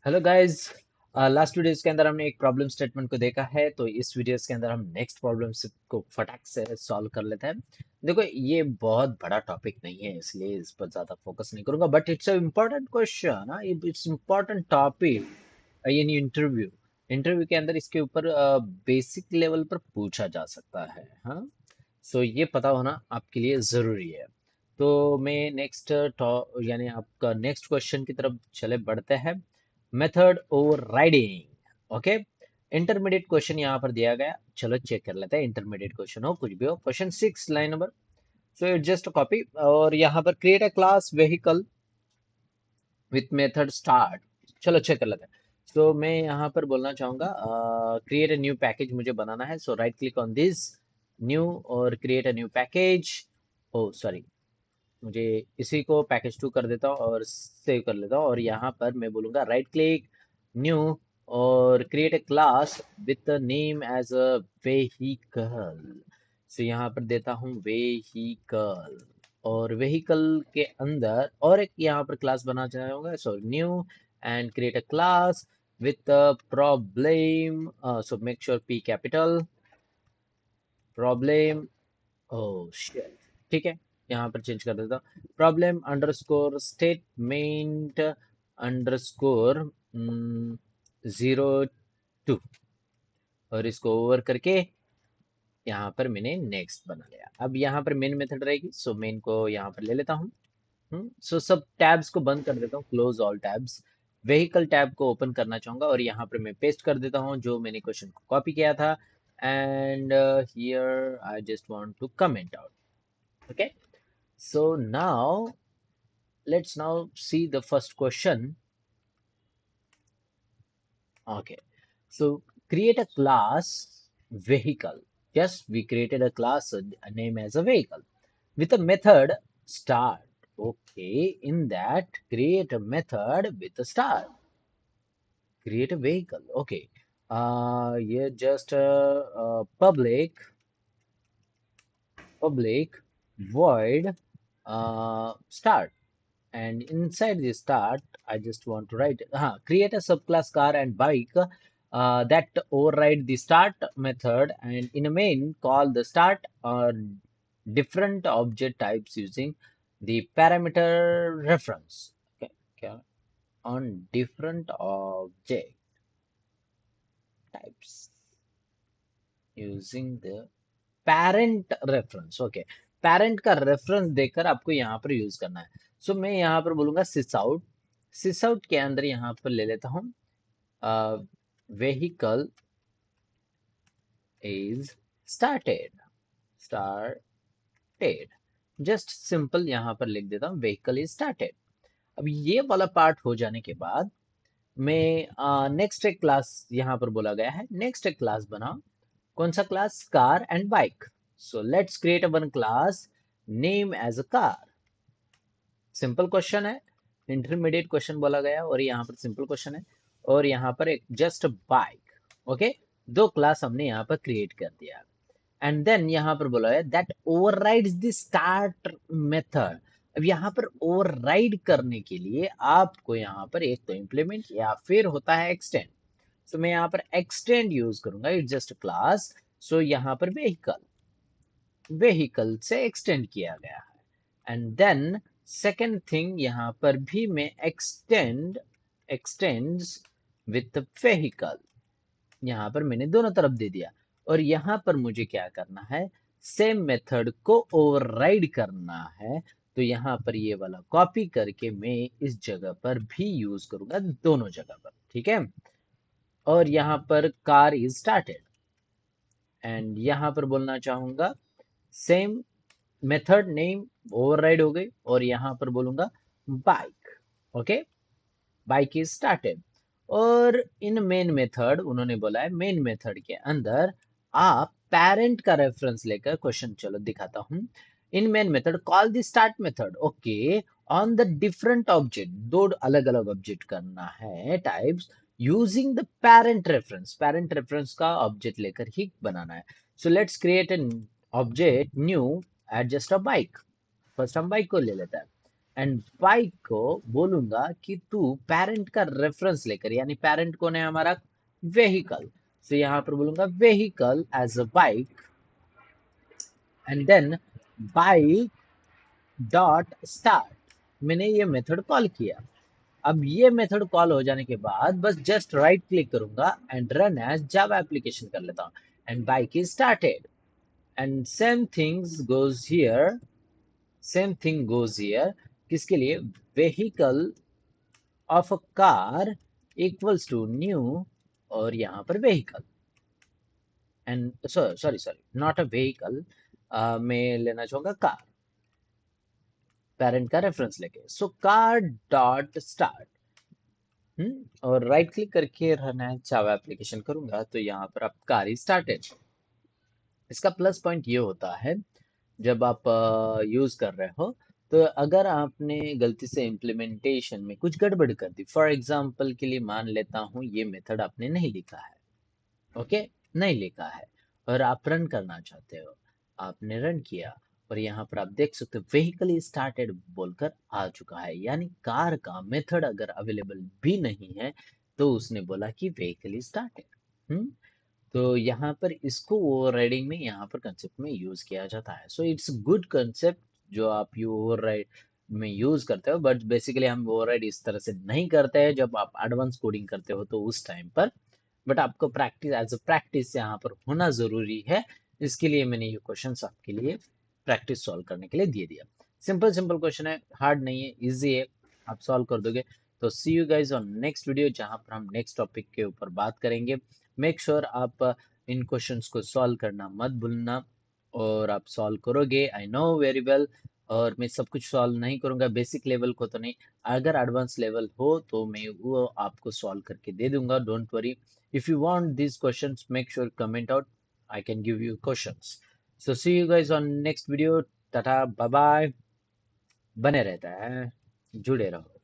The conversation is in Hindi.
Hello guys. लास्ट वीडियोस के अंदर हमने एक प्रॉब्लम स्टेटमेंट को देखा है, तो इस वीडियोस के अंदर हम नेक्स्ट प्रॉब्लम को फटाक से सॉल्व कर लेते हैं। देखो, ये बहुत बड़ा टॉपिक नहीं है, इसलिए इस पर ज़्यादा फोकस नहीं करूंगा, but it's a important question. It's important topic in interview. Interview के अंदर इसके ऊपर बेसिक लेवल पर पूछा जा सकता है। हाँ, सो ये पता होना आपके लिए ज़रूरी है। तो मैं नेक्स्ट यानी आपका नेक्स्ट क्वेश्चन की तरफ चले बढ़ते हैं। Method over riding. Okay, intermediate question यहाँ पर दिया गया, चलो चेक कर लेते हैं। इंटरमीडिएट क्वेश्चन हो कुछ भी हो, question 6 line number. So it just copy, और यहाँ पर create a class vehicle with method start. चलो चेक कर लेते हैं। सो मैं यहाँ पर बोलना चाहूंगा, क्रिएट अ न्यू पैकेज मुझे बनाना है। So right click on this new और create a new package. Oh sorry, मुझे इसी को पैकेज 2 कर देता हूँ और सेव कर लेता हूँ, और यहाँ पर मैं बोलूँगा राइट क्लिक न्यू और create a class with name as a vehicle. So यहाँ पर देता हूँ वेहिकल, और वेहिकल के अंदर और एक यहाँ पर क्लास बनाना चाहूँगा। So new and create a class with problem. So make sure P capital problem. Oh shit, ठीक है, यहाँ पर चेंज कर देता हूँ। प्रॉब्लम अंडरस्कोर स्टेटमेंट अंडरस्कोर 02, और इसको ओवर करके यहाँ पर मैंने नेक्स्ट बना लिया। अब यहाँ पर मेन मेथड रहेगी, सो मेन को यहाँ पर ले लेता हूँ। सो सब टैब्स को बंद कर देता हूँ, close all tabs. Vehicle tab को ओपन करना चाहूंगा, और यहाँ पर मैं पेस्ट कर देता हूँ जो मैंने क्वेश्चन को कॉपी किया था। And here I just want to comment out. Okay, so now let's now see the first question. Okay, so create a class vehicle. Yes, we created a class, a name as a vehicle with a method start. Okay, in that create a method with a start. Create a vehicle. Okay, yeah, just public void start. And inside the start, I just want to write, create a subclass car and bike that override the start method, and in a main call the start or different object types using the parameter reference. Okay, okay, on different object types using the parent reference. Okay, parent का reference देकर आपको यहाँ पर यूज करना है। सो मैं यहाँ पर बोलूंगा sys out। sys out के अंदर यहाँ पर ले लेता हूँ vehicle is started। Just simple यहाँ पर लिख देता हूँ vehicle is started। अब ये वाला पार्ट हो जाने के बाद मैं नेक्स्ट एक क्लास यहाँ पर बोला गया है, नेक्स्ट एक क्लास बनाओ। कौन सा class? Car and bike. So let's create one class name as a car. Simple question है, इंटरमीडिएट क्वेश्चन बोला गया, और यहाँ पर सिंपल क्वेश्चन है, और यहाँ पर एक जस्ट बाइक। ओके, दो क्लास हमने यहाँ पर क्रिएट कर दिया। एंड देन यहाँ पर बोला है that overrides the start method. अब यहाँ पर ओवरराइड करने के लिए आपको यहाँ पर एक तो इम्प्लीमेंट या फिर होता है एक्सटेंड। सो मैं यहाँ पर एक्सटेंड यूज करूंगा, इट्स जस्ट क्लास। सो यहाँ पर व्हीकल से एक्सटेंड किया गया है। एंड देन सेकेंड थिंग, यहाँ पर भी मैं एक्सटेंड्स विथ व्हीकल, यहाँ पर मैंने दोनों तरफ दे दिया। और यहाँ पर मुझे क्या करना है, सेम मेथड को ओवरराइड करना है। तो यहाँ पर ये वाला कॉपी करके मैं इस जगह पर भी यूज करूंगा, दोनों जगह पर, ठीक है। और यहाँ पर कार इज स्टार्टेड, एंड यहाँ पर बोलना चाहूंगा सेम मेथड नेम ओवरराइड हो गई, और यहाँ पर बोलूंगा bike. Okay, bike is started. और इन मेन मेथड उन्होंने बोला है, मेन मेथड के अंदर आप पेरेंट का रेफरेंस लेकर क्वेश्चन, चलो दिखाता हूं। In main method call the start method. Okay, on the different object, दो अलग अलग ऑब्जेक्ट करना है types, using the parent reference का ऑब्जेक्ट लेकर ही बनाना है। So let's create an object new at just a bike. First हम बाइक को ले लेते हैं, एंड बाइक को बोलूंगा कि तू पेरेंट का रेफरेंस लेकर, यानी पेरेंट कौन है हमारा, वेहिकल, सो यहाँ पर बोलूंगा vehicle as a bike, and then bike dot start, मैंने ये मेथड कॉल किया। अब ये मेथड कॉल हो जाने के बाद बस जस्ट राइट क्लिक करूंगा and run as Java application कर लेता हूँ, and bike is started. And same thing goes here, किसके लिए, vehicle of a car equals to new, और यहाँ पर vehicle, and sorry sorry not a vehicle, मैं लेना चाहूंगा कार, पेरेंट का रेफरेंस लेके, सो कार डॉट स्टार्ट। और राइट क्लिक करके रन है जावा एप्लीकेशन करूंगा तो यहाँ पर आप कार ही स्टार्टेड। इसका प्लस पॉइंट ये होता है, जब आप यूज कर रहे हो, तो अगर आपने गलती से इम्प्लीमेंटेशन में कुछ गड़बड़ कर दी, फॉर एग्जांपल के लिए मान लेता हूँ ये मेथड आपने नहीं लिखा है, ओके, नहीं लिखा है, और आप रन करना चाहते हो, आपने रन किया, और यहाँ पर आप देख सकते हो व्हीकल स्टार्टेड बोलकर आ चुका है, यानी कार का मेथड अगर अवेलेबल भी नहीं है तो उसने बोला कि व्हीकल स्टार्टेड। तो यहाँ पर इसको ओवरराइडिंग में, यहाँ पर कंसेप्ट में यूज किया जाता है, सो इट्स गुड कंसेप्ट जो आप यू ओवरराइड में यूज करते हो, बट बेसिकली हम ओवरराइड इस तरह से नहीं करते हैं, जब आप एडवांस कोडिंग करते हो तो उस टाइम पर, बट आपको प्रैक्टिस एज अ प्रैक्टिस यहाँ पर होना जरूरी है, इसके लिए मैंने ये क्वेश्चंस आपके लिए प्रैक्टिस सॉल्व करने के लिए दे दिया। सिंपल सिंपल क्वेश्चन है, हार्ड नहीं है, इजी है, आप सॉल्व कर दोगे। तो see you guys on next video, जहां पर हम नेक्स्ट टॉपिक के ऊपर बात करेंगे। मेक श्योर आप इन क्वेश्चंस को सॉल्व करना मत भूलना, और आप सॉल्व करोगे, आई नो वेरी वेल। और मैं सब कुछ सॉल्व नहीं करूंगा, बेसिक लेवल को तो नहीं, अगर एडवांस लेवल हो तो मैं वो आपको सॉल्व करके दे दूंगा, don't worry. If you want this questions make sure comment out, I can give you questions. So see you guys on next video, tata bye bye, बने रहता है, जुड़े रहो।